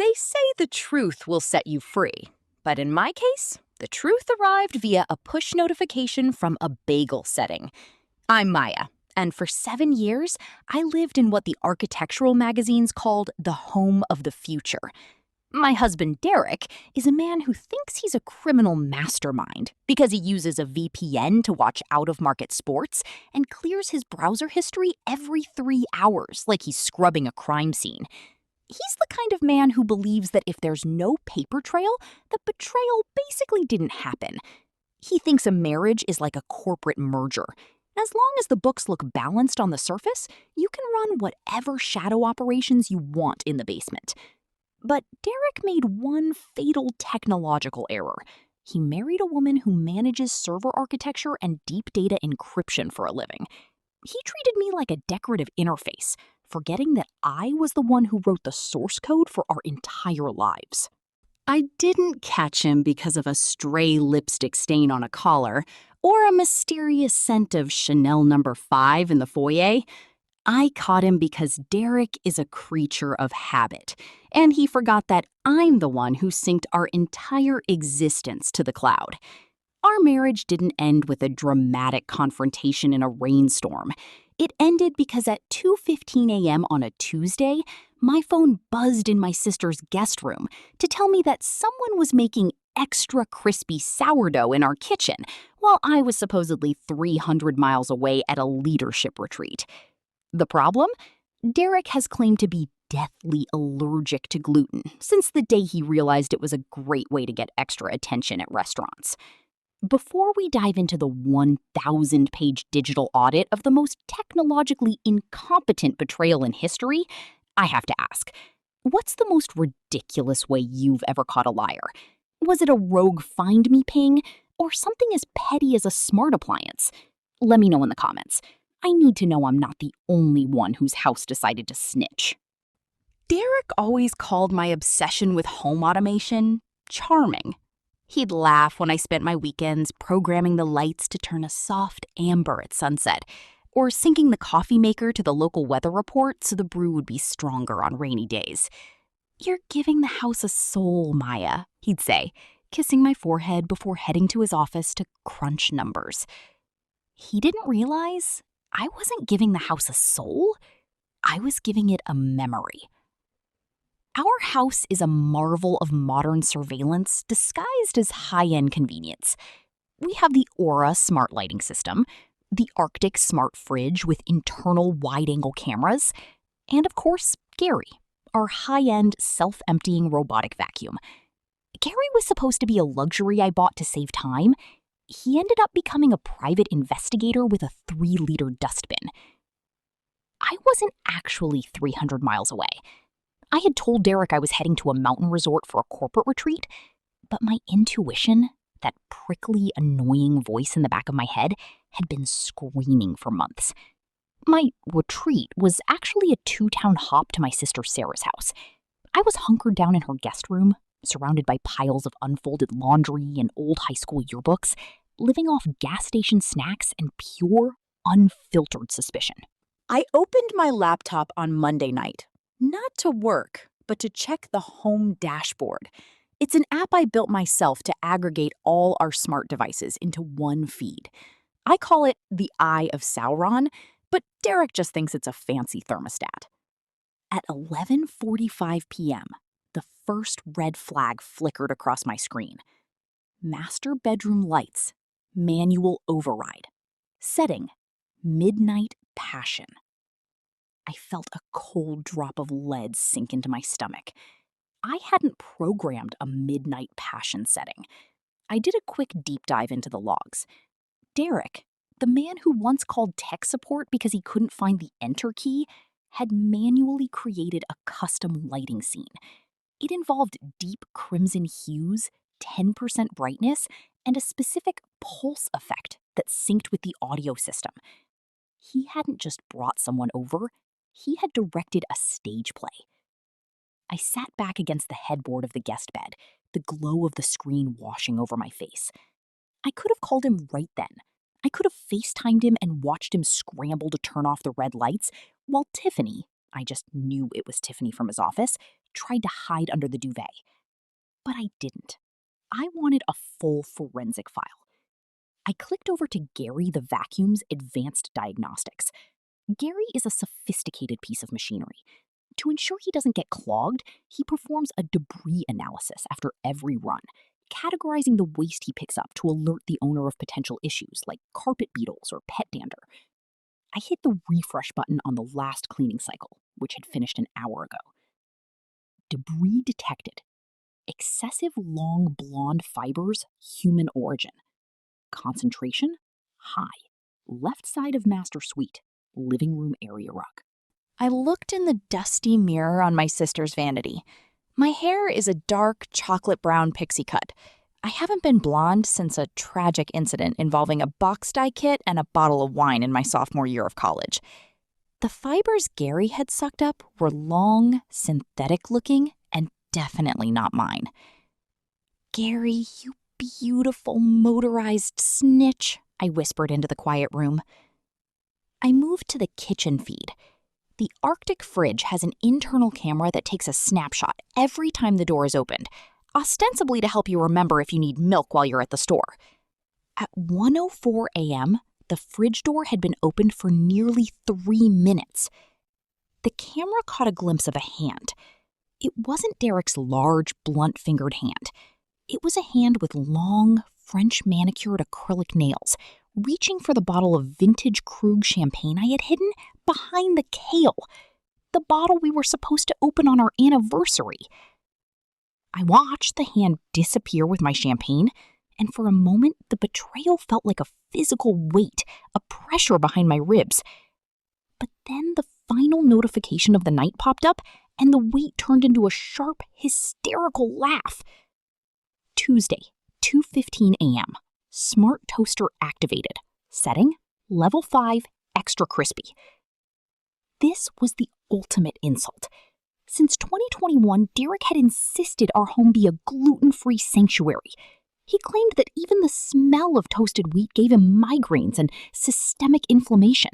They say the truth will set you free, but in my case, the truth arrived via a push notification from a bagel setting. I'm Maya, and for 7 years, I lived in what the architectural magazines called the home of the future. My husband, Derek, is a man who thinks he's a criminal mastermind because he uses a VPN to watch out-of-market sports and clears his browser history every 3 hours like he's scrubbing a crime scene. He's the kind of man who believes that if there's no paper trail, the betrayal basically didn't happen. He thinks a marriage is like a corporate merger. As long as the books look balanced on the surface, you can run whatever shadow operations you want in the basement. But Derek made one fatal technological error. He married a woman who manages server architecture and deep data encryption for a living. He treated me like a decorative interface, forgetting that I was the one who wrote the source code for our entire lives. I didn't catch him because of a stray lipstick stain on a collar or a mysterious scent of Chanel No. 5 in the foyer. I caught him because Derek is a creature of habit, and he forgot that I'm the one who synced our entire existence to the cloud. Our marriage didn't end with a dramatic confrontation in a rainstorm. It ended because at 2:15 a.m. on a Tuesday, my phone buzzed in my sister's guest room to tell me that someone was making extra crispy sourdough in our kitchen while I was supposedly 300 miles away at a leadership retreat. The problem? Derek has claimed to be deathly allergic to gluten since the day he realized it was a great way to get extra attention at restaurants. Before we dive into the 1,000-page digital audit of the most technologically incompetent betrayal in history, I have to ask, what's the most ridiculous way you've ever caught a liar? Was it a rogue find me ping, or something as petty as a smart appliance? Let me know in the comments. I need to know I'm not the only one whose house decided to snitch. Derek always called my obsession with home automation charming. He'd laugh when I spent my weekends programming the lights to turn a soft amber at sunset, or syncing the coffee maker to the local weather report so the brew would be stronger on rainy days. "You're giving the house a soul, Maya," he'd say, kissing my forehead before heading to his office to crunch numbers. He didn't realize I wasn't giving the house a soul. I was giving it a memory. Our house is a marvel of modern surveillance disguised as high-end convenience. We have the Aura smart lighting system, the Arctic smart fridge with internal wide-angle cameras, and of course, Gary, our high-end self-emptying robotic vacuum. Gary was supposed to be a luxury I bought to save time. He ended up becoming a private investigator with a 3-liter dustbin. I wasn't actually 300 miles away. I had told Derek I was heading to a mountain resort for a corporate retreat, but my intuition, that prickly, annoying voice in the back of my head, had been screaming for months. My retreat was actually a 2-town hop to my sister Sarah's house. I was hunkered down in her guest room, surrounded by piles of unfolded laundry and old high school yearbooks, living off gas station snacks and pure, unfiltered suspicion. I opened my laptop on Monday night, not to work, but to check the home dashboard. It's an app I built myself to aggregate all our smart devices into one feed. I call it the Eye of Sauron, but Derek just thinks it's a fancy thermostat. At 11:45 p.m., the first red flag flickered across my screen. Master bedroom lights, manual override. Setting, midnight passion. I felt a cold drop of lead sink into my stomach. I hadn't programmed a midnight passion setting. I did a quick deep dive into the logs. Derek, the man who once called tech support because he couldn't find the enter key, had manually created a custom lighting scene. It involved deep crimson hues, 10% brightness, and a specific pulse effect that synced with the audio system. He hadn't just brought someone over, he had directed a stage play. I sat back against the headboard of the guest bed, the glow of the screen washing over my face. I could have called him right then. I could have FaceTimed him and watched him scramble to turn off the red lights, while Tiffany, I just knew it was Tiffany from his office, tried to hide under the duvet. But I didn't. I wanted a full forensic file. I clicked over to Gary the Vacuum's Advanced Diagnostics. Gary is a sophisticated piece of machinery. To ensure he doesn't get clogged, he performs a debris analysis after every run, categorizing the waste he picks up to alert the owner of potential issues like carpet beetles or pet dander. I hit the refresh button on the last cleaning cycle, which had finished an hour ago. Debris detected. Excessive long blonde fibers, human origin. Concentration, high. Left side of master suite, living room area rug. I looked in the dusty mirror on my sister's vanity. My hair is a dark chocolate brown pixie cut. I haven't been blonde since a tragic incident involving a box dye kit and a bottle of wine in my sophomore year of college. The fibers Gary had sucked up were long, synthetic-looking, and definitely not mine. "Gary, you beautiful motorized snitch," I whispered into the quiet room. I moved to the kitchen feed. The Arctic fridge has an internal camera that takes a snapshot every time the door is opened, ostensibly to help you remember if you need milk while you're at the store. At 1:04 a.m., the fridge door had been opened for nearly 3 minutes. The camera caught a glimpse of a hand. It wasn't Derek's large, blunt-fingered hand. It was a hand with long, French manicured acrylic nails, reaching for the bottle of vintage Krug champagne I had hidden behind the kale, the bottle we were supposed to open on our anniversary. I watched the hand disappear with my champagne, and for a moment the betrayal felt like a physical weight, a pressure behind my ribs. But then the final notification of the night popped up, and the weight turned into a sharp, hysterical laugh. Tuesday, 2:15 a.m. Smart toaster activated. Setting, level 5, extra crispy. This was the ultimate insult. Since 2021, Derek had insisted our home be a gluten-free sanctuary. He claimed that even the smell of toasted wheat gave him migraines and systemic inflammation.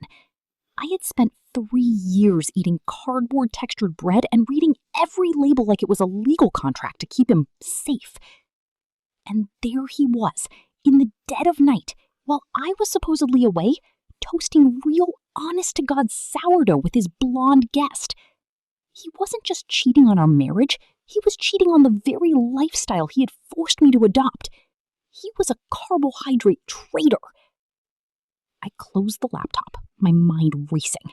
I had spent 3 years eating cardboard-textured bread and reading every label like it was a legal contract to keep him safe. And there he was, in the dead of night, while I was supposedly away, toasting real, honest-to-God sourdough with his blonde guest. He wasn't just cheating on our marriage, he was cheating on the very lifestyle he had forced me to adopt. He was a carbohydrate traitor. I closed the laptop, my mind racing.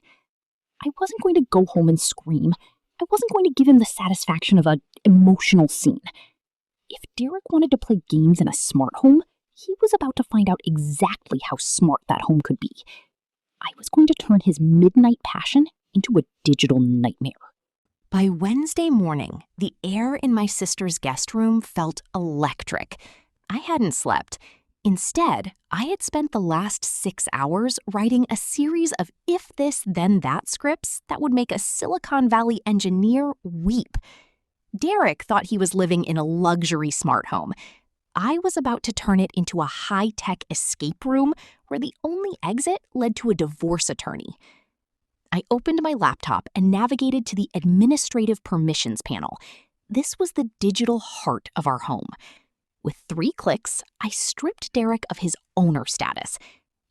I wasn't going to go home and scream. I wasn't going to give him the satisfaction of an emotional scene. If Derek wanted to play games in a smart home, he was about to find out exactly how smart that home could be. I was going to turn his midnight passion into a digital nightmare. By Wednesday morning, the air in my sister's guest room felt electric. I hadn't slept. Instead, I had spent the last 6 hours writing a series of if this, then that scripts that would make a Silicon Valley engineer weep. Derek thought he was living in a luxury smart home. I was about to turn it into a high-tech escape room where the only exit led to a divorce attorney. I opened my laptop and navigated to the Administrative Permissions panel. This was the digital heart of our home. With 3 clicks, I stripped Derek of his owner status.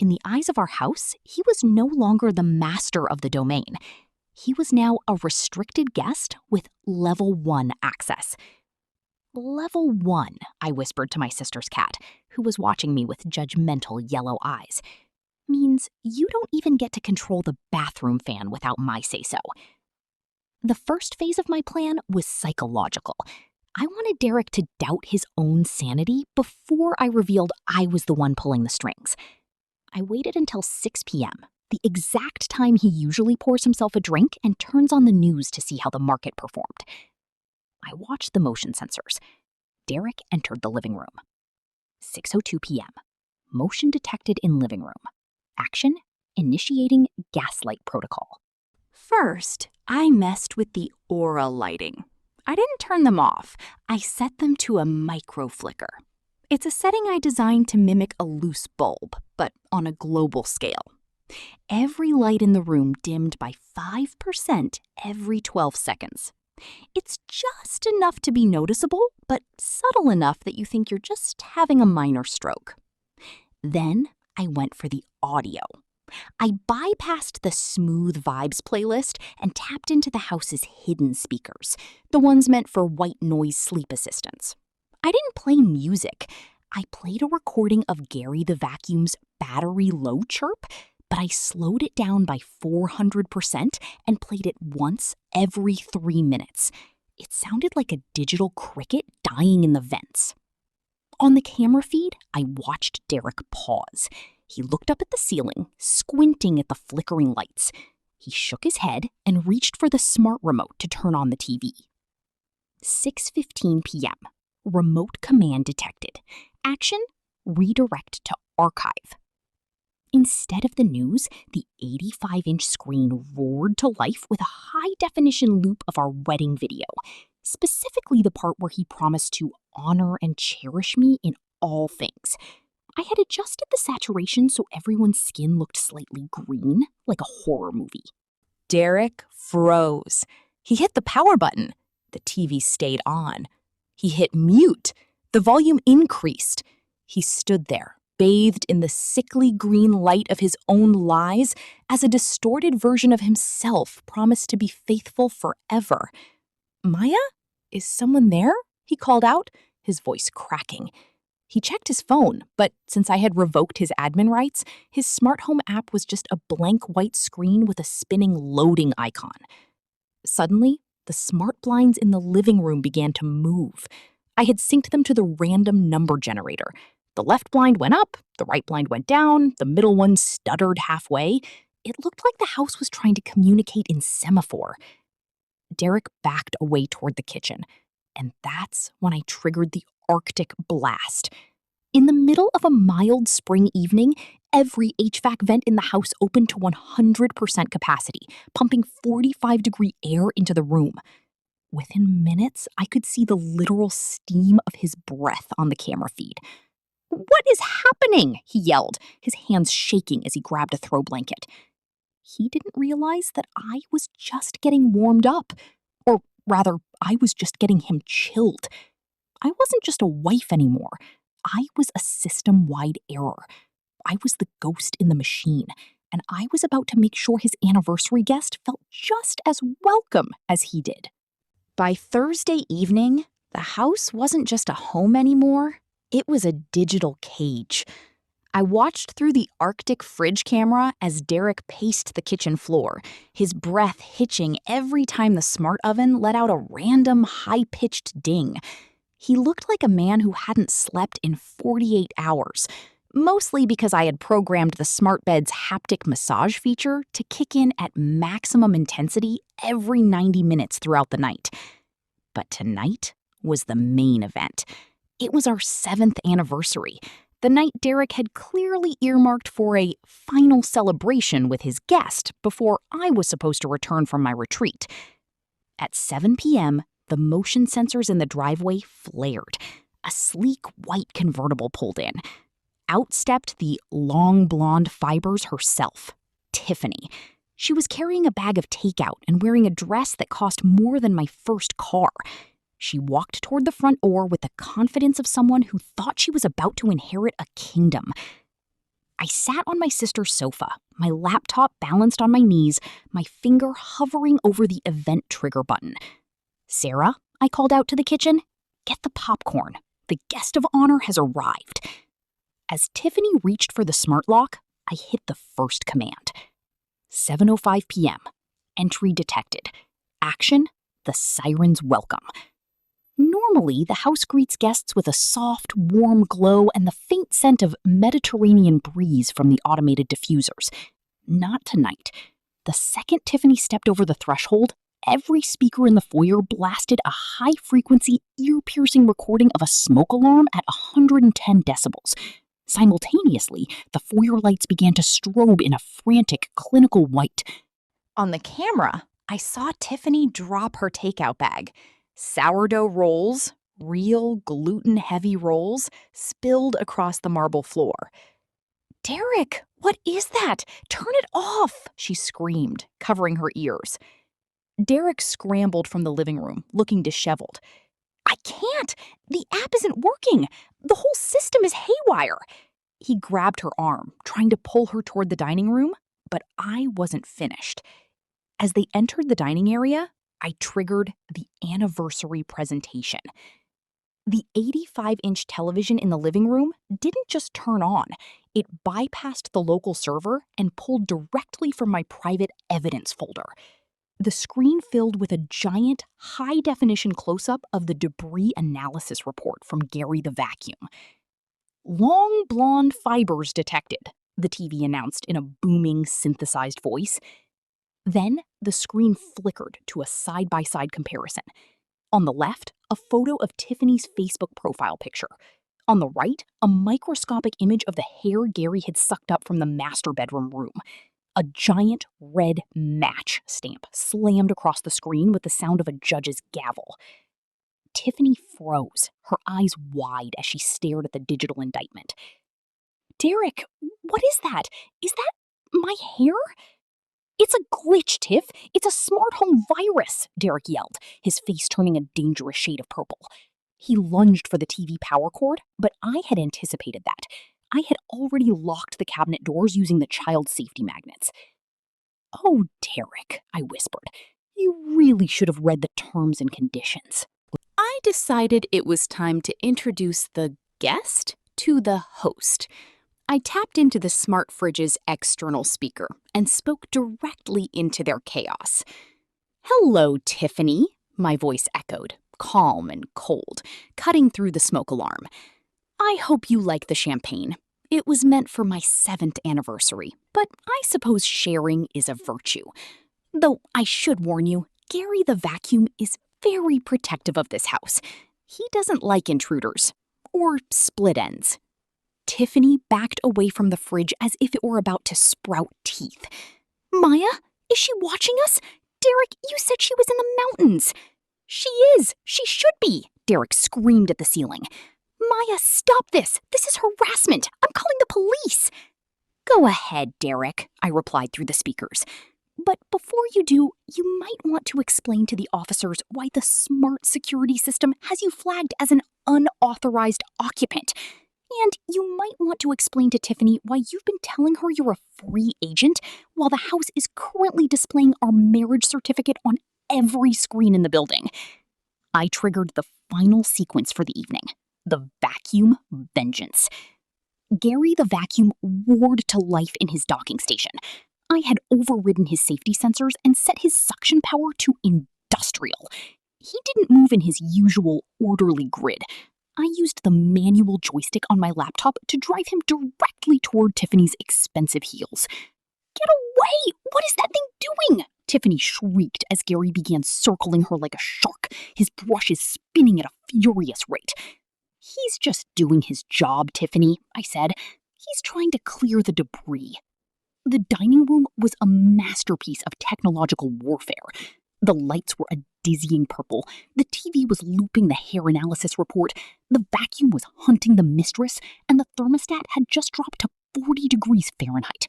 In the eyes of our house, he was no longer the master of the domain. He was now a restricted guest with Level 1 access. Level 1, I whispered to my sister's cat, who was watching me with judgmental yellow eyes, means you don't even get to control the bathroom fan without my say-so. The first phase of my plan was psychological. I wanted Derek to doubt his own sanity before I revealed I was the one pulling the strings. I waited until 6 p.m., the exact time he usually pours himself a drink and turns on the news to see how the market performed. I watched the motion sensors. Derek entered the living room. 6:02 p.m. Motion detected in living room. Action, initiating gaslight protocol. First, I messed with the aura lighting. I didn't turn them off. I set them to a micro flicker. It's a setting I designed to mimic a loose bulb, but on a global scale. Every light in the room dimmed by 5% every 12 seconds. It's just enough to be noticeable, but subtle enough that you think you're just having a minor stroke. Then I went for the audio. I bypassed the Smooth Vibes playlist and tapped into the house's hidden speakers, the ones meant for white noise sleep assistants. I didn't play music. I played a recording of Gary the Vacuum's battery low chirp, but I slowed it down by 400% and played it once every 3 minutes. It sounded like a digital cricket dying in the vents. On the camera feed, I watched Derek pause. He looked up at the ceiling, squinting at the flickering lights. He shook his head and reached for the smart remote to turn on the TV. 6:15 p.m. Remote command detected. Action, redirect to archive. Instead of the news, the 85-inch screen roared to life with a high-definition loop of our wedding video, specifically the part where he promised to honor and cherish me in all things. I had adjusted the saturation so everyone's skin looked slightly green, like a horror movie. Derek froze. He hit the power button. The TV stayed on. He hit mute. The volume increased. He stood there, bathed in the sickly green light of his own lies, as a distorted version of himself promised to be faithful forever. "Maya? Is someone there?" he called out, his voice cracking. He checked his phone, but since I had revoked his admin rights, his smart home app was just a blank white screen with a spinning loading icon. Suddenly, the smart blinds in the living room began to move. I had synced them to the random number generator. The left blind went up, the right blind went down, the middle one stuttered halfway. It looked like the house was trying to communicate in semaphore. Derek backed away toward the kitchen, and that's when I triggered the Arctic blast. In the middle of a mild spring evening, every HVAC vent in the house opened to 100% capacity, pumping 45-degree air into the room. Within minutes, I could see the literal steam of his breath on the camera feed. "What is happening?" he yelled, his hands shaking as he grabbed a throw blanket. He didn't realize that I was just getting warmed up. Or rather, I was just getting him chilled. I wasn't just a wife anymore. I was a system-wide error. I was the ghost in the machine, and I was about to make sure his anniversary guest felt just as welcome as he did. By Thursday evening, the house wasn't just a home anymore. It was a digital cage. I watched through the Arctic fridge camera as Derek paced the kitchen floor, his breath hitching every time the smart oven let out a random high-pitched ding. He looked like a man who hadn't slept in 48 hours, mostly because I had programmed the smart bed's haptic massage feature to kick in at maximum intensity every 90 minutes throughout the night. But tonight was the main event. It was our 7th anniversary, the night Derek had clearly earmarked for a final celebration with his guest before I was supposed to return from my retreat. At 7 p.m., the motion sensors in the driveway flared. A sleek white convertible pulled in. Out stepped the long blonde fibers herself, Tiffany. She was carrying a bag of takeout and wearing a dress that cost more than my first car. She walked toward the front door with the confidence of someone who thought she was about to inherit a kingdom. I sat on my sister's sofa, my laptop balanced on my knees, my finger hovering over the event trigger button. "Sarah," I called out to the kitchen, "get the popcorn. The guest of honor has arrived." As Tiffany reached for the smart lock, I hit the first command. 7:05 p.m. Entry detected. Action, the siren's welcome. Normally, the house greets guests with a soft, warm glow and the faint scent of Mediterranean breeze from the automated diffusers. Not tonight. The second Tiffany stepped over the threshold, every speaker in the foyer blasted a high-frequency, ear-piercing recording of a smoke alarm at 110 decibels. Simultaneously, the foyer lights began to strobe in a frantic, clinical white. On the camera, I saw Tiffany drop her takeout bag. Sourdough rolls, real gluten-heavy rolls, spilled across the marble floor. "Derek, what is that? Turn it off!" she screamed, covering her ears. Derek scrambled from the living room, looking disheveled. I can't! The app isn't working! The whole system is haywire! He grabbed her arm, trying to pull her toward the dining room, but I wasn't finished. As they entered the dining area, I triggered the anniversary presentation. The 85-inch television in the living room didn't just turn on. It bypassed the local server and pulled directly from my private evidence folder. The screen filled with a giant, high-definition close-up of the debris analysis report from Gary the vacuum. Long blonde fibers detected, the TV announced in a booming, synthesized voice. Then the screen flickered to a side-by-side comparison. On the left, a photo of Tiffany's Facebook profile picture. On the right, a microscopic image of the hair Gary had sucked up from the master bedroom room. A giant red match stamp slammed across the screen with the sound of a judge's gavel. Tiffany froze, her eyes wide as she stared at the digital indictment. Derek, what is that? Is that my hair? It's a glitch, Tiff. It's a smart home virus, Derek yelled, his face turning a dangerous shade of purple. He lunged for the TV power cord, but I had anticipated that. I had already locked the cabinet doors using the child safety magnets. Oh, Derek, I whispered. You really should have read the terms and conditions. I decided it was time to introduce the guest to the host. I tapped into the smart fridge's external speaker and spoke directly into their chaos. Hello, Tiffany, my voice echoed, calm and cold, cutting through the smoke alarm. I hope you like the champagne. It was meant for my 7th anniversary, but I suppose sharing is a virtue. Though I should warn you, Gary the vacuum is very protective of this house. He doesn't like intruders. Or split ends. Tiffany backed away from the fridge as if it were about to sprout teeth. Maya, is she watching us? Derek, you said she was in the mountains. She is. She should be, Derek screamed at the ceiling. Maya, stop this. This is harassment. I'm calling the police. Go ahead, Derek, I replied through the speakers. But before you do, you might want to explain to the officers why the smart security system has you flagged as an unauthorized occupant. And you might want to explain to Tiffany why you've been telling her you're a free agent while the house is currently displaying our marriage certificate on every screen in the building. I triggered the final sequence for the evening, the vacuum vengeance. Gary the vacuum roared to life in his docking station. I had overridden his safety sensors and set his suction power to industrial. He didn't move in his usual orderly grid. I used the manual joystick on my laptop to drive him directly toward Tiffany's expensive heels. Get away! What is that thing doing? Tiffany shrieked as Gary began circling her like a shark, his brushes spinning at a furious rate. He's just doing his job, Tiffany, I said. He's trying to clear the debris. The dining room was a masterpiece of technological warfare. The lights were a dizzying purple. The TV was looping the hair analysis report. The vacuum was hunting the mistress, and the thermostat had just dropped to 40 degrees Fahrenheit.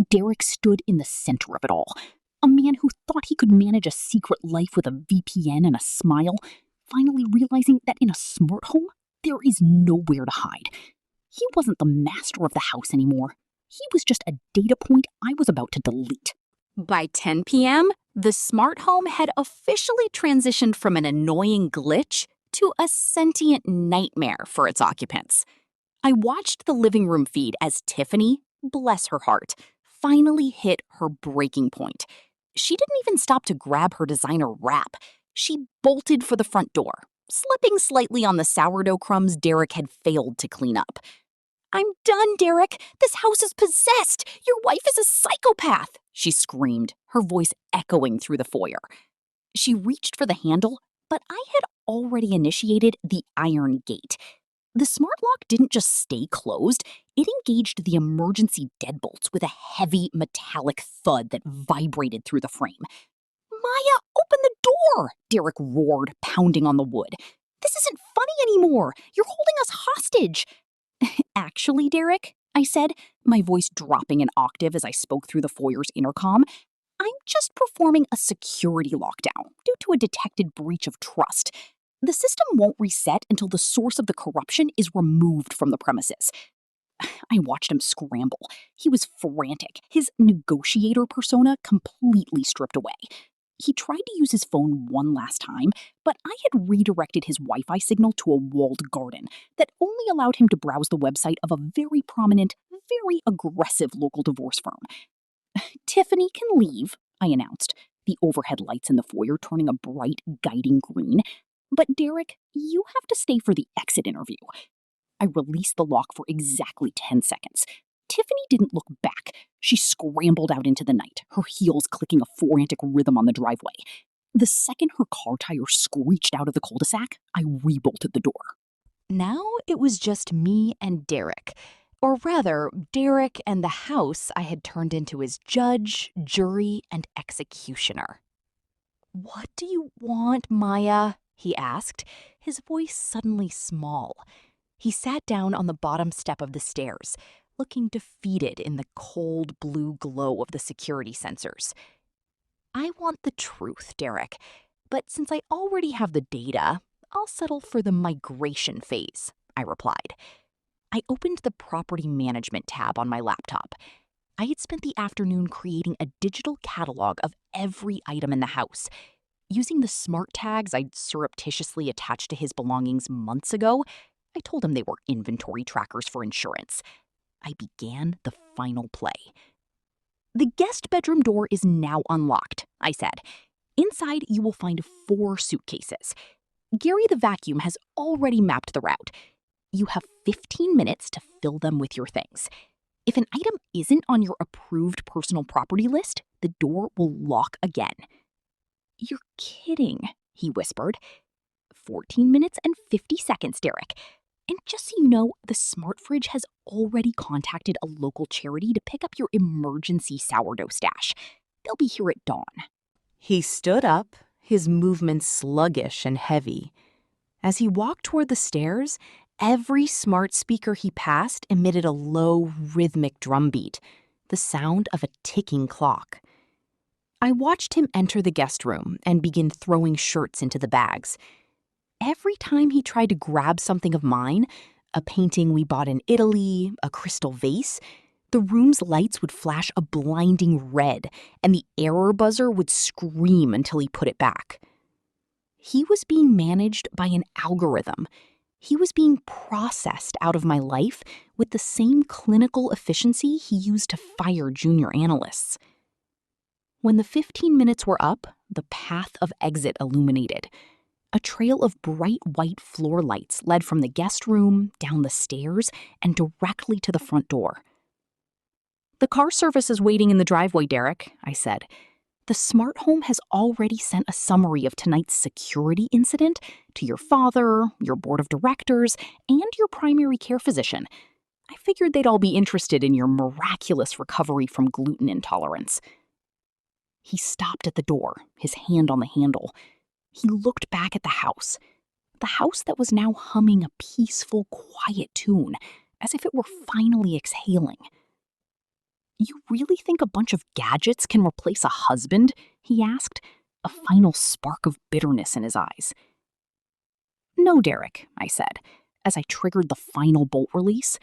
Derek stood in the center of it all. A man who thought he could manage a secret life with a VPN and a smile, finally realizing that in a smart home, there is nowhere to hide. He wasn't the master of the house anymore. He was just a data point I was about to delete. By 10 p.m., the smart home had officially transitioned from an annoying glitch to a sentient nightmare for its occupants. I watched the living room feed as Tiffany, bless her heart, finally hit her breaking point. She didn't even stop to grab her designer wrap. She bolted for the front door, slipping slightly on the sourdough crumbs Derek had failed to clean up. I'm done, Derek. This house is possessed. Your wife is a psychopath, she screamed, her voice echoing through the foyer. She reached for the handle, but I had already initiated the iron gate. The smart lock didn't just stay closed, it engaged the emergency deadbolts with a heavy metallic thud that vibrated through the frame. Maya, open the door, Derek roared, pounding on the wood. This isn't funny anymore. You're holding us hostage. Actually, Derek, I said, my voice dropping an octave as I spoke through the foyer's intercom, I'm I'm just performing a security lockdown due to a detected breach of trust. The system won't reset until the source of the corruption is removed from the premises. I watched him scramble. He was frantic, his negotiator persona completely stripped away. He tried to use his phone one last time, but I had redirected his Wi-Fi signal to a walled garden that only allowed him to browse the website of a very prominent, very aggressive local divorce firm. Tiffany can leave, I announced, the overhead lights in the foyer turning a bright, guiding green. But Derek, you have to stay for the exit interview. I released the lock for exactly 10 seconds. Tiffany didn't look back. She scrambled out into the night, her heels clicking a frantic rhythm on the driveway. The second her car tire screeched out of the cul-de-sac, I rebolted the door. Now it was just me and Derek. Or rather, Derek and the house I had turned into his judge, jury, and executioner. "What do you want, Maya?" he asked, his voice suddenly small. He sat down on the bottom step of the stairs, looking defeated in the cold blue glow of the security sensors. "I want the truth, Derek, but since I already have the data, I'll settle for the migration phase," I replied. I opened the property management tab on my laptop. I had spent the afternoon creating a digital catalog of every item in the house. Using the smart tags I'd surreptitiously attached to his belongings months ago, I told him they were inventory trackers for insurance. I began the final play. "The guest bedroom door is now unlocked," I said. "Inside, you will find 4 suitcases. Gary the vacuum has already mapped the route. You have 15 minutes to fill them with your things. If an item isn't on your approved personal property list, the door will lock again." "You're kidding," he whispered. 14 minutes and 50 seconds, Derek. And just so you know, the smart fridge has already contacted a local charity to pick up your emergency sourdough stash. They'll be here at dawn. He stood up, his movements sluggish and heavy. As he walked toward the stairs, every smart speaker he passed emitted a low, rhythmic drumbeat, the sound of a ticking clock. I watched him enter the guest room and begin throwing shirts into the bags. Every time he tried to grab something of mine, a painting we bought in Italy, a crystal vase, the room's lights would flash a blinding red, and the error buzzer would scream until he put it back. He was being managed by an algorithm. He was being processed out of my life with the same clinical efficiency he used to fire junior analysts. When the 15 minutes were up, the path of exit illuminated. A trail of bright white floor lights led from the guest room, down the stairs, and directly to the front door. "The car service is waiting in the driveway, Derek," I said. "The smart home has already sent a summary of tonight's security incident to your father, your board of directors, and your primary care physician. I figured they'd all be interested in your miraculous recovery from gluten intolerance." He stopped at the door, his hand on the handle. He looked back at the house that was now humming a peaceful, quiet tune, as if it were finally exhaling. "You really think a bunch of gadgets can replace a husband?" he asked, a final spark of bitterness in his eyes. "No, Derek," I said, as I triggered the final bolt release.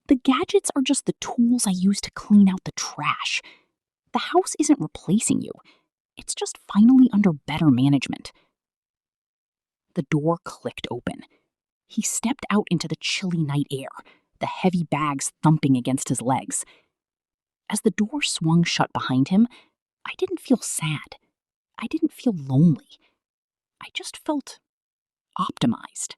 "The gadgets are just the tools I use to clean out the trash. The house isn't replacing you. It's just finally under better management." The door clicked open. He stepped out into the chilly night air, the heavy bags thumping against his legs. As the door swung shut behind him, I didn't feel sad. I didn't feel lonely. I just felt optimized.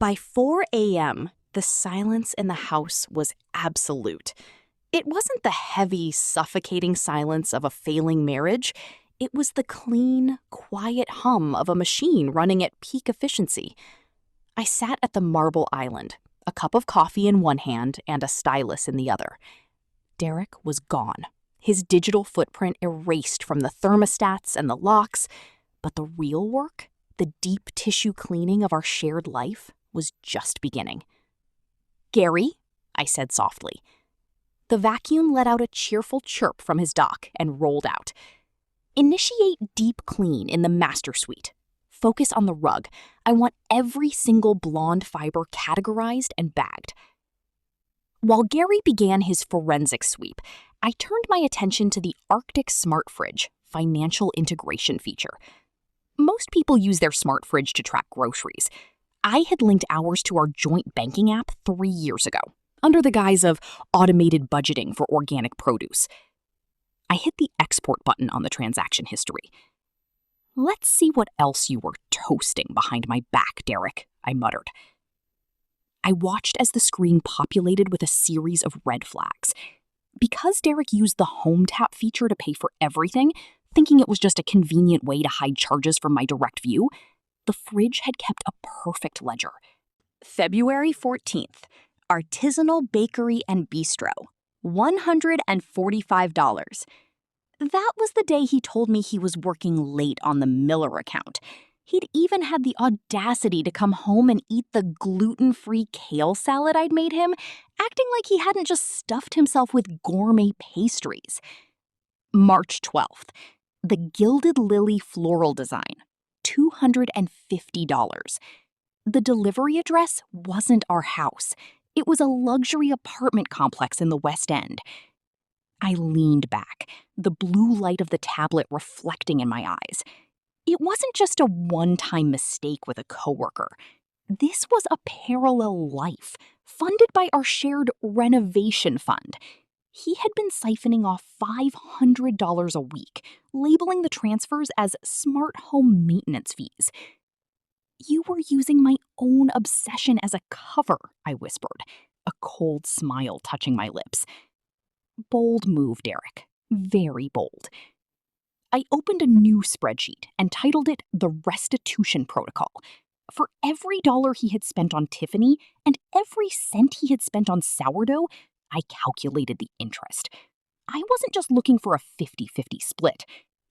By 4 a.m., the silence in the house was absolute. It wasn't the heavy, suffocating silence of a failing marriage. It was the clean, quiet hum of a machine running at peak efficiency. I sat at the marble island, a cup of coffee in one hand and a stylus in the other. Derek was gone, his digital footprint erased from the thermostats and the locks, but the real work, the deep tissue cleaning of our shared life, was just beginning. "Gary," I said softly. The vacuum let out a cheerful chirp from his dock and rolled out. Initiate deep clean in the master suite. Focus on the rug. I want every single blonde fiber categorized and bagged. While Gary began his forensic sweep, I turned my attention to the Arctic Smart Fridge financial integration feature. Most people use their smart fridge to track groceries. I had linked ours to our joint banking app 3 years ago, under the guise of automated budgeting for organic produce. I hit the export button on the transaction history. "Let's see what else you were toasting behind my back, Derek," I muttered. I watched as the screen populated with a series of red flags. Because Derek used the Home Tap feature to pay for everything, thinking it was just a convenient way to hide charges from my direct view, the fridge had kept a perfect ledger. February 14th, Artisanal Bakery and Bistro, $145. That was the day he told me he was working late on the Miller account. He'd even had the audacity to come home and eat the gluten-free kale salad I'd made him, acting like he hadn't just stuffed himself with gourmet pastries. March 12th, the Gilded Lily floral design, $250. The delivery address wasn't our house. It was a luxury apartment complex in the West End. I leaned back, the blue light of the tablet reflecting in my eyes. It wasn't just a one-time mistake with a coworker. This was a parallel life, funded by our shared renovation fund. He had been siphoning off $500 a week, labeling the transfers as smart home maintenance fees. "You were using my own obsession as a cover," I whispered, a cold smile touching my lips. Bold move, Derek. Very bold. I opened a new spreadsheet and titled it The Restitution Protocol. For every dollar he had spent on Tiffany and every cent he had spent on sourdough, I calculated the interest. I wasn't just looking for a 50-50 split.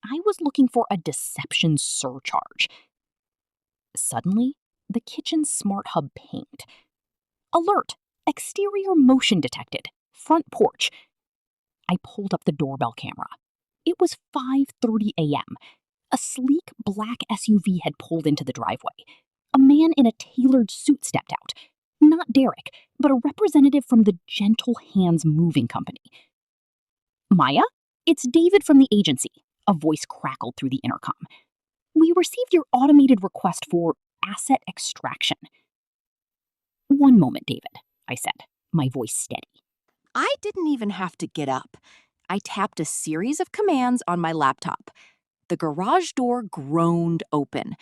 I was looking for a deception surcharge. Suddenly, the kitchen's smart hub pinged. "Alert! Exterior motion detected. Front porch." I pulled up the doorbell camera. It was 5:30 a.m. A sleek black SUV had pulled into the driveway. A man in a tailored suit stepped out. Not Derek, but a representative from the Gentle Hands Moving Company. "Maya, it's David from the agency," a voice crackled through the intercom. "We received your automated request for asset extraction." "One moment, David," I said, my voice steady. I didn't even have to get up. I tapped a series of commands on my laptop. The garage door groaned open.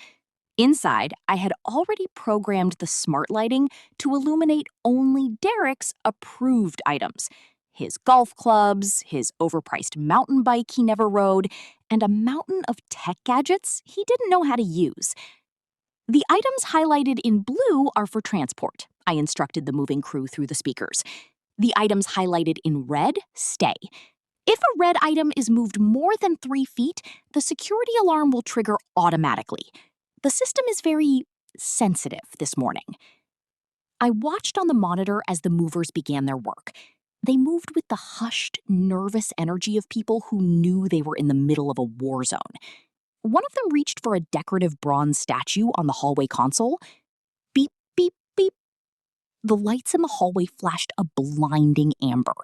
Inside, I had already programmed the smart lighting to illuminate only Derek's approved items. His golf clubs, his overpriced mountain bike he never rode, and a mountain of tech gadgets he didn't know how to use. "The items highlighted in blue are for transport," I instructed the moving crew through the speakers. "The items highlighted in red stay. If a red item is moved more than 3 feet, the security alarm will trigger automatically. The system is very sensitive this morning." I watched on the monitor as the movers began their work. They moved with the hushed, nervous energy of people who knew they were in the middle of a war zone. One of them reached for a decorative bronze statue on the hallway console. Beep, beep, beep. The lights in the hallway flashed a blinding amber.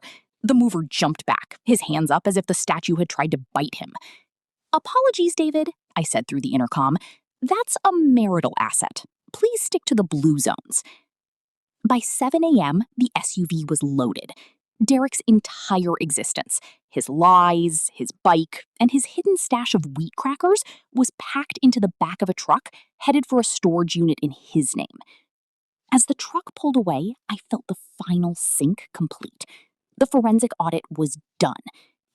The mover jumped back, his hands up as if the statue had tried to bite him. "Apologies, David," I said through the intercom. "That's a marital asset. Please stick to the blue zones." By 7 a.m., the SUV was loaded. Derek's entire existence, his lies, his bike, and his hidden stash of wheat crackers was packed into the back of a truck, headed for a storage unit in his name. As the truck pulled away, I felt the final sync complete. The forensic audit was done.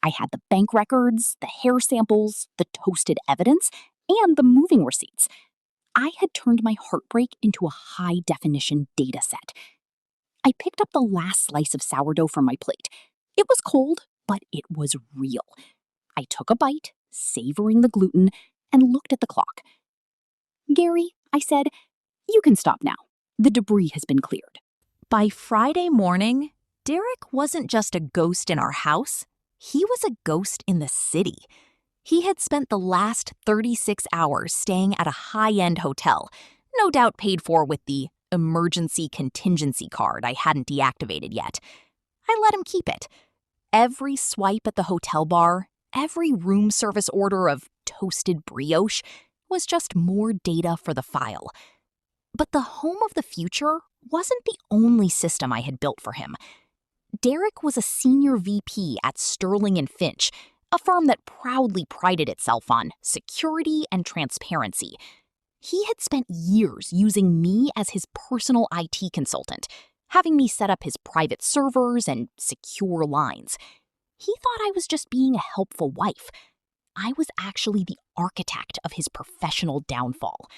I had the bank records, the hair samples, the toasted evidence, and the moving receipts. I had turned my heartbreak into a high-definition data set. I picked up the last slice of sourdough from my plate. It was cold, but it was real. I took a bite, savoring the gluten, and looked at the clock. "Gary," I said, "you can stop now. The debris has been cleared." By Friday morning, Derek wasn't just a ghost in our house. He was a ghost in the city. He had spent the last 36 hours staying at a high-end hotel, no doubt paid for with the emergency contingency card I hadn't deactivated yet. I let him keep it. Every swipe at the hotel bar, every room service order of toasted brioche was just more data for the file. But the home of the future wasn't the only system I had built for him. Derek was a senior VP at Sterling and Finch, a firm that proudly prided itself on security and transparency. He had spent years using me as his personal IT consultant, having me set up his private servers and secure lines. He thought I was just being a helpful wife. I was actually the architect of his professional downfall.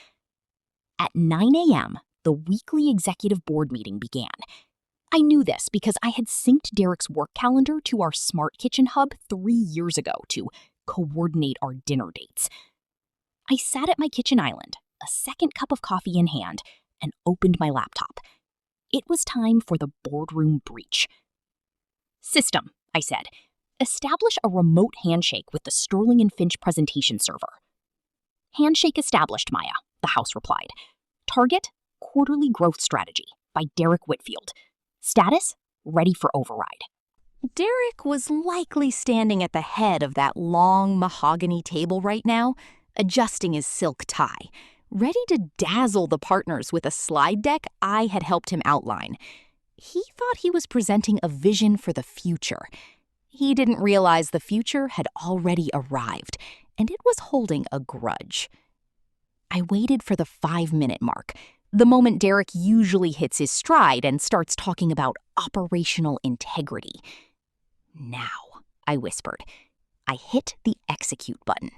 At 9 a.m., the weekly executive board meeting began. I knew this because I had synced Derek's work calendar to our smart kitchen hub 3 years ago to coordinate our dinner dates. I sat at my kitchen island, a second cup of coffee in hand, and opened my laptop. It was time for the boardroom breach. System, I said. Establish a remote handshake with the Sterling and Finch presentation server. Handshake established, Maya, the House replied. Target, quarterly growth strategy by Derek Whitfield. Status, ready for override. Derek was likely standing at the head of that long mahogany table right now, adjusting his silk tie, ready to dazzle the partners with a slide deck I had helped him outline. He thought he was presenting a vision for the future. He didn't realize the future had already arrived, and it was holding a grudge. I waited for the 5-minute mark, the moment Derek usually hits his stride and starts talking about operational integrity. Now, I whispered. I hit the execute button.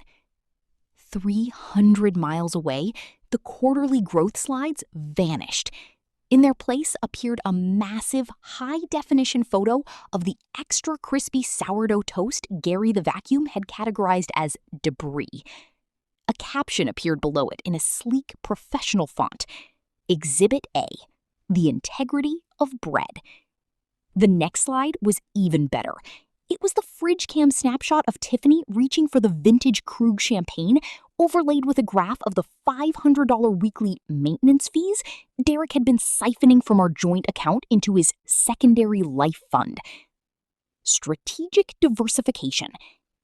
300 miles away, the quarterly growth slides vanished. In their place appeared a massive, high-definition photo of the extra crispy sourdough toast Gary the vacuum had categorized as debris. A caption appeared below it in a sleek, professional font. Exhibit A, the integrity of bread. The next slide was even better. It was the fridge cam snapshot of Tiffany reaching for the vintage Krug champagne, overlaid with a graph of the $500 weekly maintenance fees Derek had been siphoning from our joint account into his secondary life fund. Strategic diversification.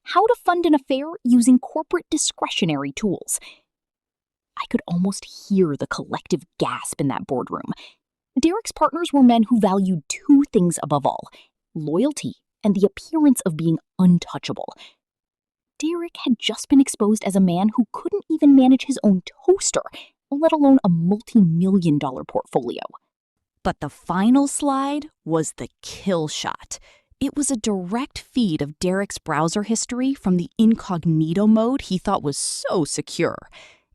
How to fund an affair using corporate discretionary tools. I could almost hear the collective gasp in that boardroom. Derek's partners were men who valued 2 things above all: loyalty and the appearance of being untouchable. Derek had just been exposed as a man who couldn't even manage his own toaster, let alone a multi-million-dollar portfolio. But the final slide was the kill shot. It was a direct feed of Derek's browser history from the incognito mode he thought was so secure.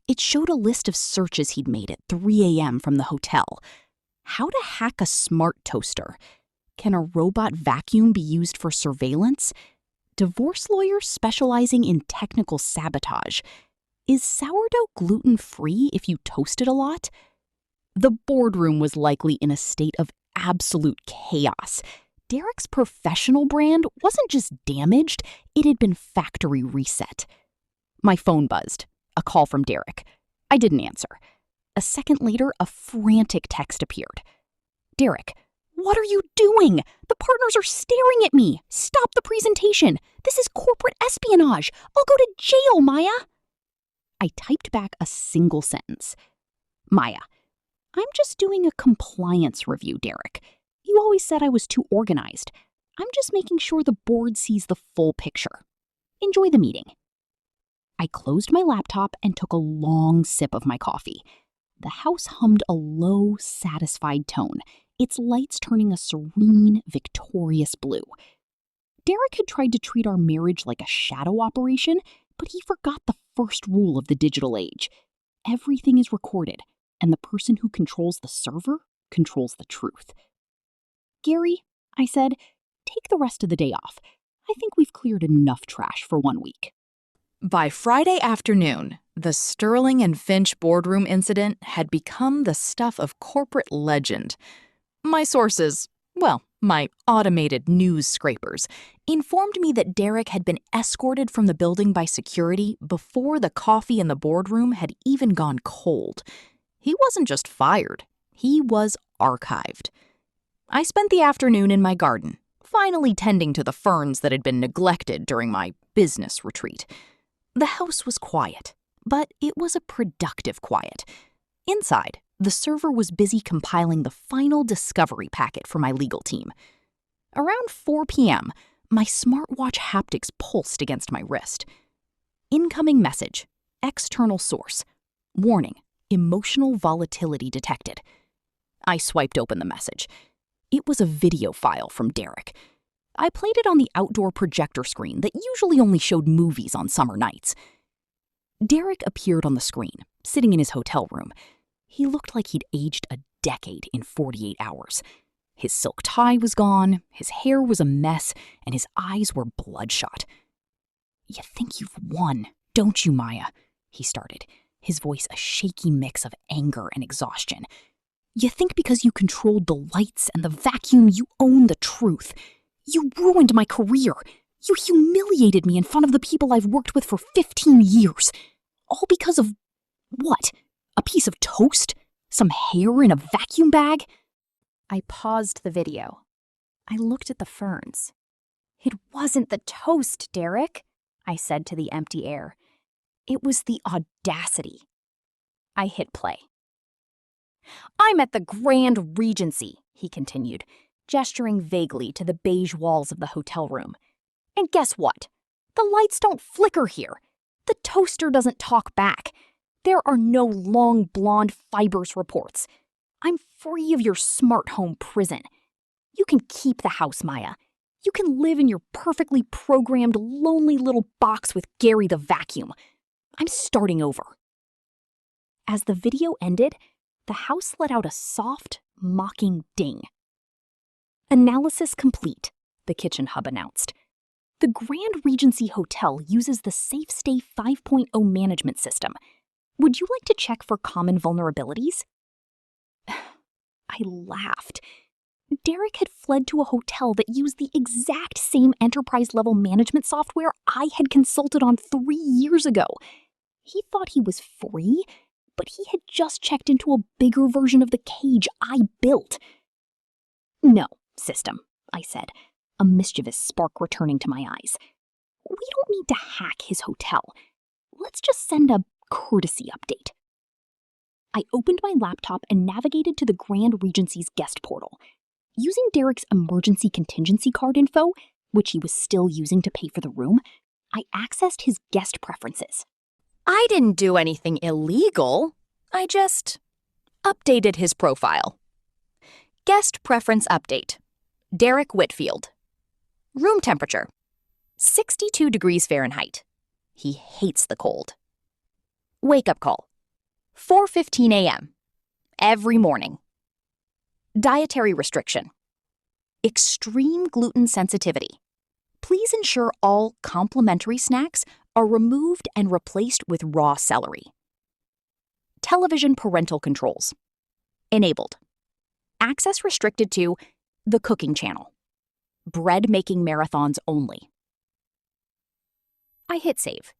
It showed a list of searches he'd made at 3 a.m. from the hotel. How to hack a smart toaster? Can a robot vacuum be used for surveillance? Divorce lawyers specializing in technical sabotage. Is sourdough gluten-free if you toast it a lot? The boardroom was likely in a state of absolute chaos. Derek's professional brand wasn't just damaged, it had been factory reset. My phone buzzed. A call from Derek. I didn't answer. A second later, a frantic text appeared. Derek, what are you doing? The partners are staring at me. Stop the presentation. This is corporate espionage. I'll go to jail, Maya. I typed back a single sentence. Maya, I'm just doing a compliance review, Derek. You always said I was too organized. I'm just making sure the board sees the full picture. Enjoy the meeting. I closed my laptop and took a long sip of my coffee. The house hummed a low, satisfied tone, its lights turning a serene, victorious blue. Derek had tried to treat our marriage like a shadow operation, but he forgot the first rule of the digital age. Everything is recorded, and the person who controls the server controls the truth. Gary, I said, take the rest of the day off. I think we've cleared enough trash for 1 week. By Friday afternoon, the Sterling and Finch boardroom incident had become the stuff of corporate legend. My sources, well, my automated news scrapers, informed me that Derek had been escorted from the building by security before the coffee in the boardroom had even gone cold. He wasn't just fired, he was archived. I spent the afternoon in my garden, finally tending to the ferns that had been neglected during my business retreat. The house was quiet, but it was a productive quiet. Inside, the server was busy compiling the final discovery packet for my legal team. Around 4 p.m., my smartwatch haptics pulsed against my wrist. Incoming message, external source. Warning, emotional volatility detected. I swiped open the message. It was a video file from Derek. I played it on the outdoor projector screen that usually only showed movies on summer nights. Derek appeared on the screen, sitting in his hotel room. He looked like he'd aged a decade in 48 hours. His silk tie was gone, his hair was a mess, and his eyes were bloodshot. "You think you've won, don't you, Maya?" he started, his voice a shaky mix of anger and exhaustion. "You think because you controlled the lights and the vacuum you own the truth. You ruined my career. You humiliated me in front of the people I've worked with for 15 years. All because of what? A piece of toast? Some hair in a vacuum bag?" I paused the video. I looked at the ferns. "It wasn't the toast, Derek," I said to the empty air. "It was the audacity." I hit play. "I'm at the Grand Regency," he continued, gesturing vaguely to the beige walls of the hotel room. "And guess what? The lights don't flicker here. The toaster doesn't talk back. There are no long blonde fibers reports. I'm free of your smart home prison. You can keep the house, Maya. You can live in your perfectly programmed, lonely little box with Gary the vacuum. I'm starting over." As the video ended, the house let out a soft, mocking ding. "Analysis complete," the kitchen hub announced. "The Grand Regency Hotel uses the Safe Stay 5.0 management system. Would you like to check for common vulnerabilities?" I laughed. Derek had fled to a hotel that used the exact same enterprise-level management software I had consulted on 3 years ago. He thought he was free, but he had just checked into a bigger version of the cage I built. "No, system," I said, a mischievous spark returning to my eyes. "We don't need to hack his hotel. Let's just send a courtesy update." I opened my laptop and navigated to the Grand Regency's guest portal. Using Derek's emergency contingency card info, which he was still using to pay for the room, I accessed his guest preferences. I didn't do anything illegal. I just updated his profile. Guest preference update. Derek Whitfield. Room temperature. 62 degrees Fahrenheit. He hates the cold. Wake-up call. 4:15 a.m. Every morning. Dietary restriction. Extreme gluten sensitivity. Please ensure all complimentary snacks are removed and replaced with raw celery. Television parental controls. Enabled. Access restricted to the cooking channel. Bread-making marathons only. I hit save.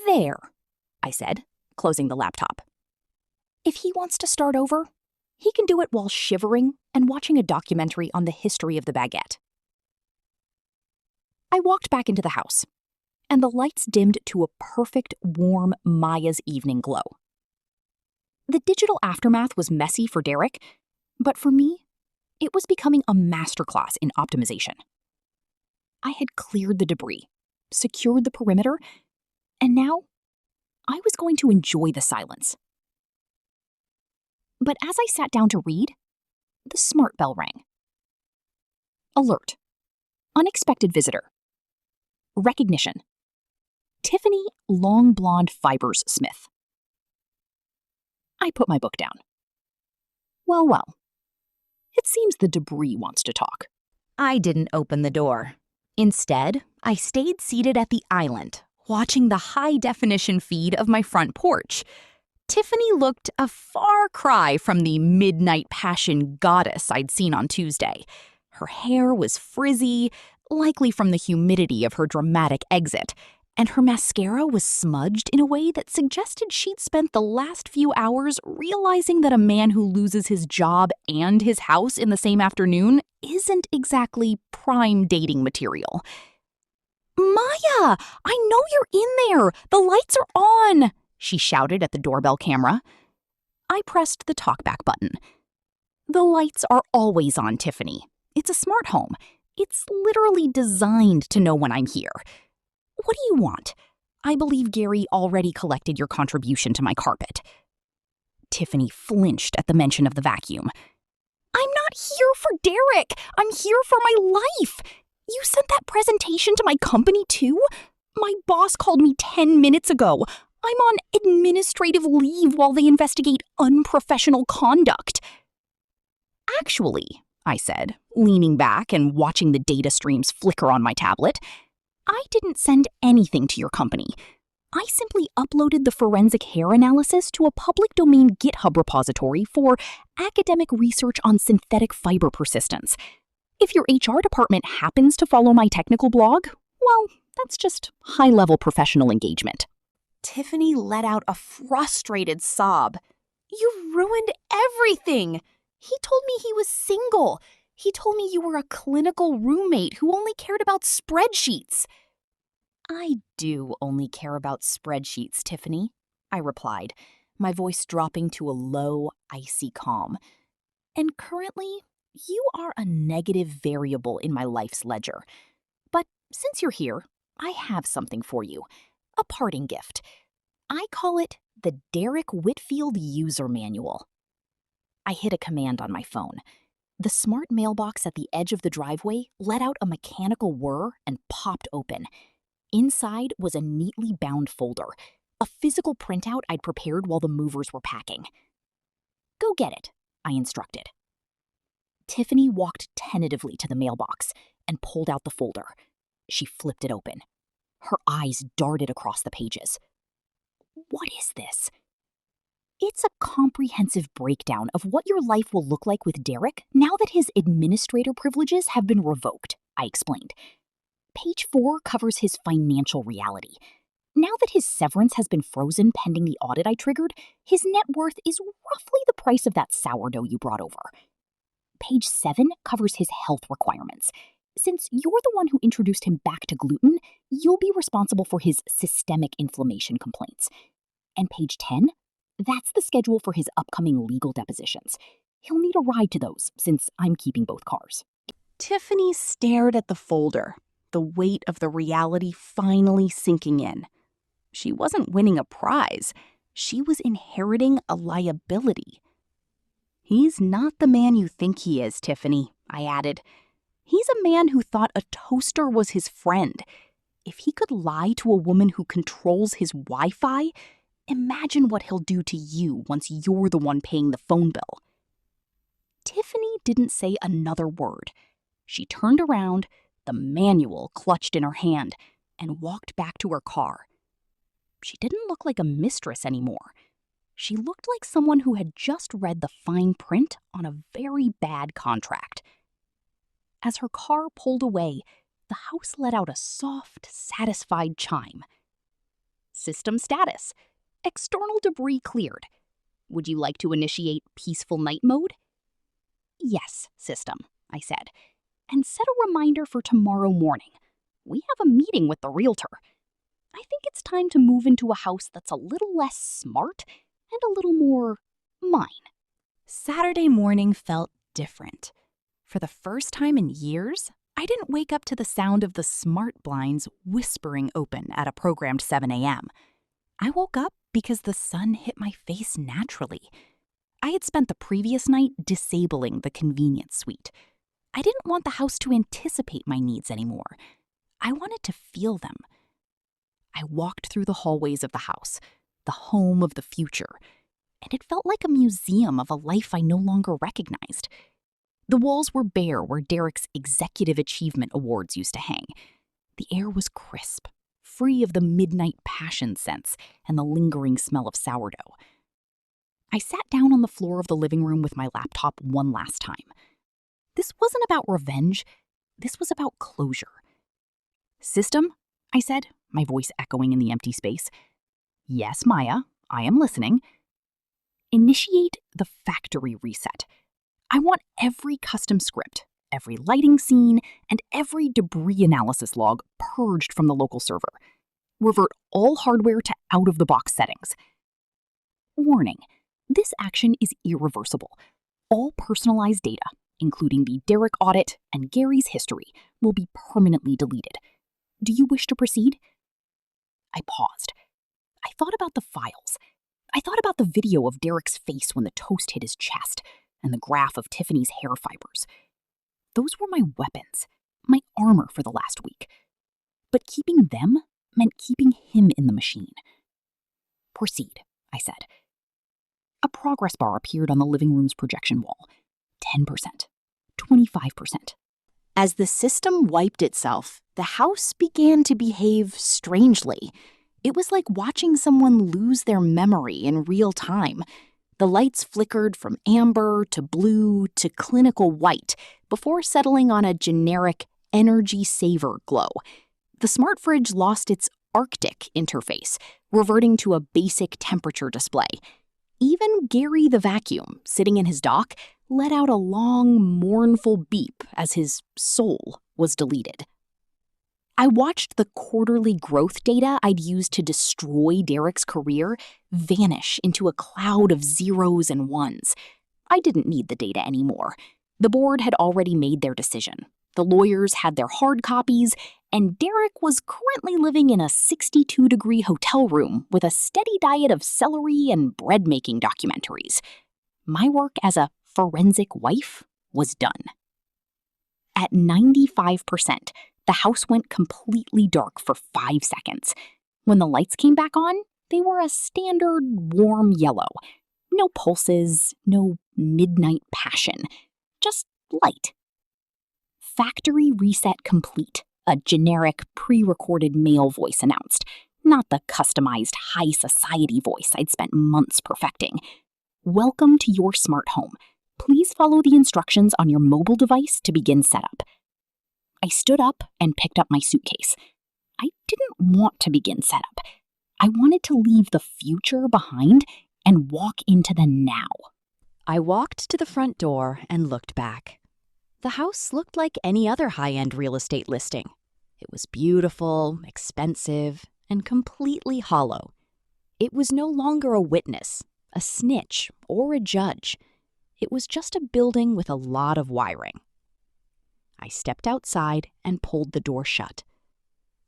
"There," I said, closing the laptop. If he wants to start over, he can do it while shivering and watching a documentary on the history of the baguette. I walked back into the house, and the lights dimmed to a perfect, warm Maya's evening glow. The digital aftermath was messy for Derek, but for me, it was becoming a masterclass in optimization. I had cleared the debris, secured the perimeter, and now I was going to enjoy the silence. But as I sat down to read, the smart bell rang. Alert. Unexpected visitor. Recognition. Tiffany Long Blonde Fibers Smith. I put my book down. Well. It seems the debris wants to talk. I didn't open the door. Instead, I stayed seated at the island, watching the high-definition feed of my front porch. Tiffany looked a far cry from the midnight passion goddess I'd seen on Tuesday. Her hair was frizzy, likely from the humidity of her dramatic exit, and her mascara was smudged in a way that suggested she'd spent the last few hours realizing that a man who loses his job and his house in the same afternoon isn't exactly prime dating material. "Maya, I know you're in there! The lights are on!" she shouted at the doorbell camera. I pressed the talkback button. "The lights are always on, Tiffany. It's a smart home. It's literally designed to know when I'm here. What do you want? I believe Gary already collected your contribution to my carpet." Tiffany flinched at the mention of the vacuum. "I'm not here for Derek. I'm here for my life. You sent that presentation to my company too? My boss called me 10 minutes ago. I'm on administrative leave while they investigate unprofessional conduct." "Actually," I said, leaning back and watching the data streams flicker on my tablet, "I didn't send anything to your company. I simply uploaded the forensic hair analysis to a public domain GitHub repository for academic research on synthetic fiber persistence. If your HR department happens to follow my technical blog, well, that's just high-level professional engagement." Tiffany let out a frustrated sob. "You ruined everything! He told me he was single. He told me you were a clinical roommate who only cared about spreadsheets." "I do only care about spreadsheets, Tiffany," I replied, my voice dropping to a low, icy calm. "And currently, you are a negative variable in my life's ledger. But since you're here, I have something for you. A parting gift. I call it the Derek Whitfield User Manual." I hit a command on my phone. The smart mailbox at the edge of the driveway let out a mechanical whir and popped open. Inside was a neatly bound folder, a physical printout I'd prepared while the movers were packing. "Go get it," I instructed. Tiffany walked tentatively to the mailbox and pulled out the folder. She flipped it open. Her eyes darted across the pages. "What is this?" "It's a comprehensive breakdown of what your life will look like with Derek now that his administrator privileges have been revoked," I explained. "Page 4 covers his financial reality. Now that his severance has been frozen pending the audit I triggered, his net worth is roughly the price of that sourdough you brought over. Page 7 covers his health requirements. Since you're the one who introduced him back to gluten, you'll be responsible for his systemic inflammation complaints. And page 10, that's the schedule for his upcoming legal depositions. He'll need a ride to those, since I'm keeping both cars." Tiffany stared at the folder, the weight of the reality finally sinking in. She wasn't winning a prize. She was inheriting a liability. "He's not the man you think he is, Tiffany," I added. "He's a man who thought a toaster was his friend. If he could lie to a woman who controls his Wi-Fi, imagine what he'll do to you once you're the one paying the phone bill." Tiffany didn't say another word. She turned around, the manual clutched in her hand, and walked back to her car. She didn't look like a mistress anymore. She looked like someone who had just read the fine print on a very bad contract. As her car pulled away, the house let out a soft, satisfied chime. "System status. External debris cleared. Would you like to initiate peaceful night mode?" "Yes, system," I said, "and set a reminder for tomorrow morning. We have a meeting with the realtor. I think it's time to move into a house that's a little less smart and a little more mine." Saturday morning felt different. For the first time in years, I didn't wake up to the sound of the smart blinds whispering open at a programmed 7 a.m. I woke up because the sun hit my face naturally. I had spent the previous night disabling the convenience suite. I didn't want the house to anticipate my needs anymore. I wanted to feel them. I walked through the hallways of the house, the home of the future, and it felt like a museum of a life I no longer recognized. The walls were bare where Derek's Executive Achievement Awards used to hang. The air was crisp, free of the midnight passion scents and the lingering smell of sourdough. I sat down on the floor of the living room with my laptop one last time. This wasn't about revenge. This was about closure. System? I said, my voice echoing in the empty space. Yes, Maya, I am listening. Initiate the factory reset. I want every custom script, every lighting scene, and every debris analysis log purged from the local server. Revert all hardware to out-of-the-box settings. Warning, this action is irreversible. All personalized data, including the Derek audit and Gary's history, will be permanently deleted. Do you wish to proceed? I paused. I thought about the files. I thought about the video of Derek's face when the toast hit his chest, and the graph of Tiffany's hair fibers. Those were my weapons, my armor for the last week. But keeping them meant keeping him in the machine. Proceed, I said. A progress bar appeared on the living room's projection wall. 10%, 25%. As the system wiped itself, the house began to behave strangely. It was like watching someone lose their memory in real time. The lights flickered from amber to blue to clinical white before settling on a generic energy saver glow. The smart fridge lost its Arctic interface, reverting to a basic temperature display. Even Gary the vacuum, sitting in his dock, let out a long, mournful beep as his soul was deleted. I watched the quarterly growth data I'd used to destroy Derek's career vanish into a cloud of zeros and ones. I didn't need the data anymore. The board had already made their decision. The lawyers had their hard copies, and Derek was currently living in a 62-degree hotel room with a steady diet of celery and bread-making documentaries. My work as a forensic wife was done. At 95%, the house went completely dark for 5 seconds. When the lights came back on, they were a standard warm yellow. No pulses, no midnight passion, just light. Factory reset complete, a generic, pre-recorded male voice announced, not the customized high society voice I'd spent months perfecting. Welcome to your smart home. Please follow the instructions on your mobile device to begin setup. I stood up and picked up my suitcase. I didn't want to begin setup. I wanted to leave the future behind and walk into the now. I walked to the front door and looked back. The house looked like any other high-end real estate listing. It was beautiful, expensive, and completely hollow. It was no longer a witness, a snitch, or a judge. It was just a building with a lot of wiring. I stepped outside and pulled the door shut.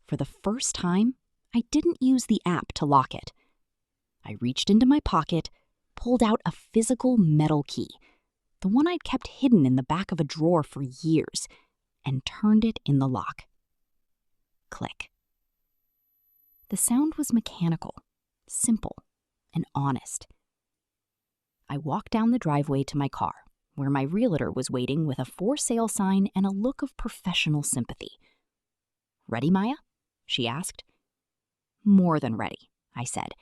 For the first time, I didn't use the app to lock it. I reached into my pocket, pulled out a physical metal key, the one I'd kept hidden in the back of a drawer for years, and turned it in the lock. Click. The sound was mechanical, simple, and honest. I walked down the driveway to my car, where my realtor was waiting with a for sale sign and a look of professional sympathy. "Ready, Maya?" she asked. "More than ready," I said.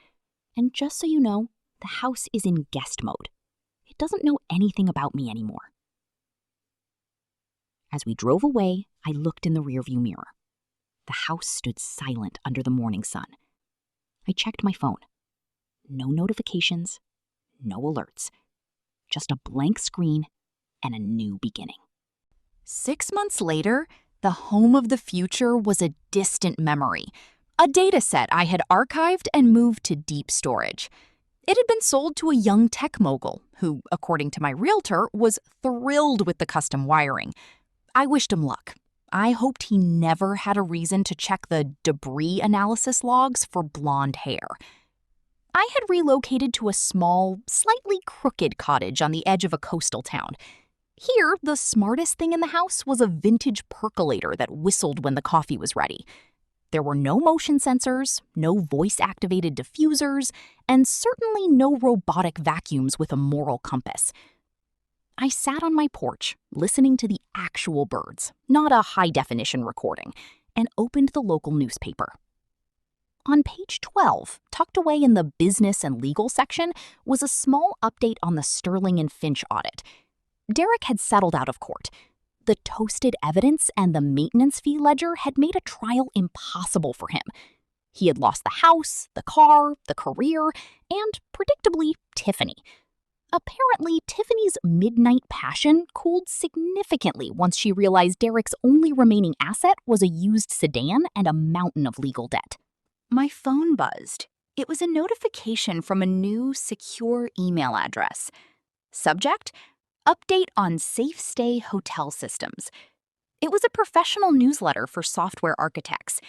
"And just so you know, the house is in guest mode. It doesn't know anything about me anymore." As we drove away, I looked in the rearview mirror. The house stood silent under the morning sun. I checked my phone. No notifications, no alerts. Just a blank screen and a new beginning. 6 months later, the home of the future was a distant memory, a data set I had archived and moved to deep storage. It had been sold to a young tech mogul who, according to my realtor, was thrilled with the custom wiring. I wished him luck. I hoped he never had a reason to check the debris analysis logs for blonde hair. I had relocated to a small, slightly crooked cottage on the edge of a coastal town. Here, the smartest thing in the house was a vintage percolator that whistled when the coffee was ready. There were no motion sensors, no voice-activated diffusers, and certainly no robotic vacuums with a moral compass. I sat on my porch, listening to the actual birds, not a high-definition recording, and opened the local newspaper. On page 12, tucked away in the business and legal section, was a small update on the Sterling and Finch audit. Derek had settled out of court. The toasted evidence and the maintenance fee ledger had made a trial impossible for him. He had lost the house, the car, the career, and, predictably, Tiffany. Apparently, Tiffany's midnight passion cooled significantly once she realized Derek's only remaining asset was a used sedan and a mountain of legal debt. My phone buzzed. It was a notification from a new, secure email address. Subject: Update on Safe Stay Hotel Systems. It was a professional newsletter for software architects.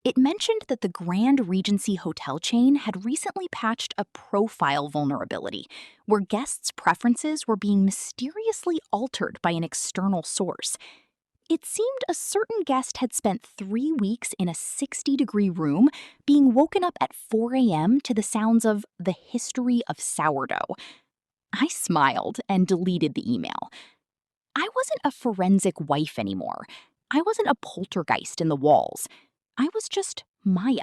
It mentioned that the Grand Regency hotel chain had recently patched a profile vulnerability, where guests' preferences were being mysteriously altered by an external source. It seemed a certain guest had spent 3 weeks in a 60-degree room, being woken up at 4 a.m. to the sounds of The History of Sourdough. I smiled and deleted the email. I wasn't a forensic wife anymore. I wasn't a poltergeist in the walls. I was just Maya.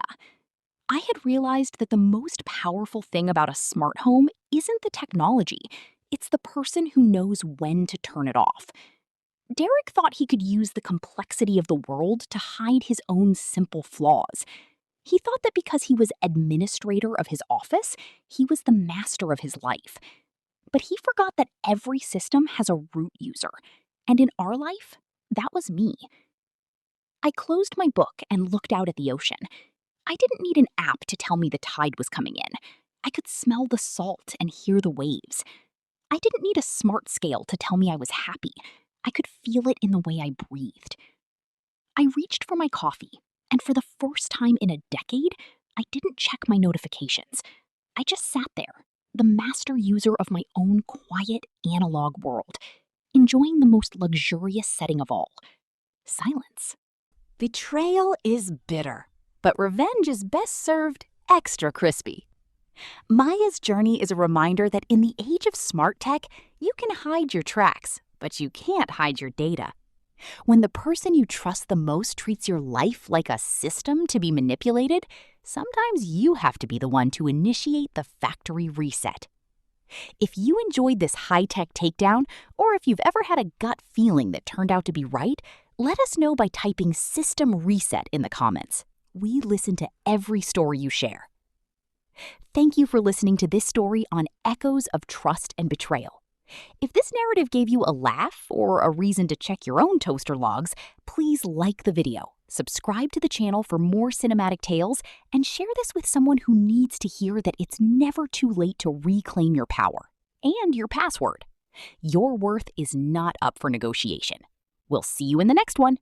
I had realized that the most powerful thing about a smart home isn't the technology. It's the person who knows when to turn it off. Derek thought he could use the complexity of the world to hide his own simple flaws. He thought that because he was administrator of his office, he was the master of his life. But he forgot that every system has a root user, and in our life, that was me. I closed my book and looked out at the ocean. I didn't need an app to tell me the tide was coming in. I could smell the salt and hear the waves. I didn't need a smart scale to tell me I was happy. I could feel it in the way I breathed. I reached for my coffee, and for the first time in a decade, I didn't check my notifications. I just sat there, the master user of my own quiet, analog world, enjoying the most luxurious setting of all: silence. Betrayal is bitter, but revenge is best served extra crispy. Maya's journey is a reminder that in the age of smart tech, you can hide your tracks, but you can't hide your data. When the person you trust the most treats your life like a system to be manipulated, sometimes you have to be the one to initiate the factory reset. If you enjoyed this high-tech takedown, or if you've ever had a gut feeling that turned out to be right, let us know by typing System Reset in the comments. We listen to every story you share. Thank you for listening to this story on Echoes of Trust and Betrayal. If this narrative gave you a laugh or a reason to check your own toaster logs, please like the video, subscribe to the channel for more cinematic tales, and share this with someone who needs to hear that it's never too late to reclaim your power and your password. Your worth is not up for negotiation. We'll see you in the next one.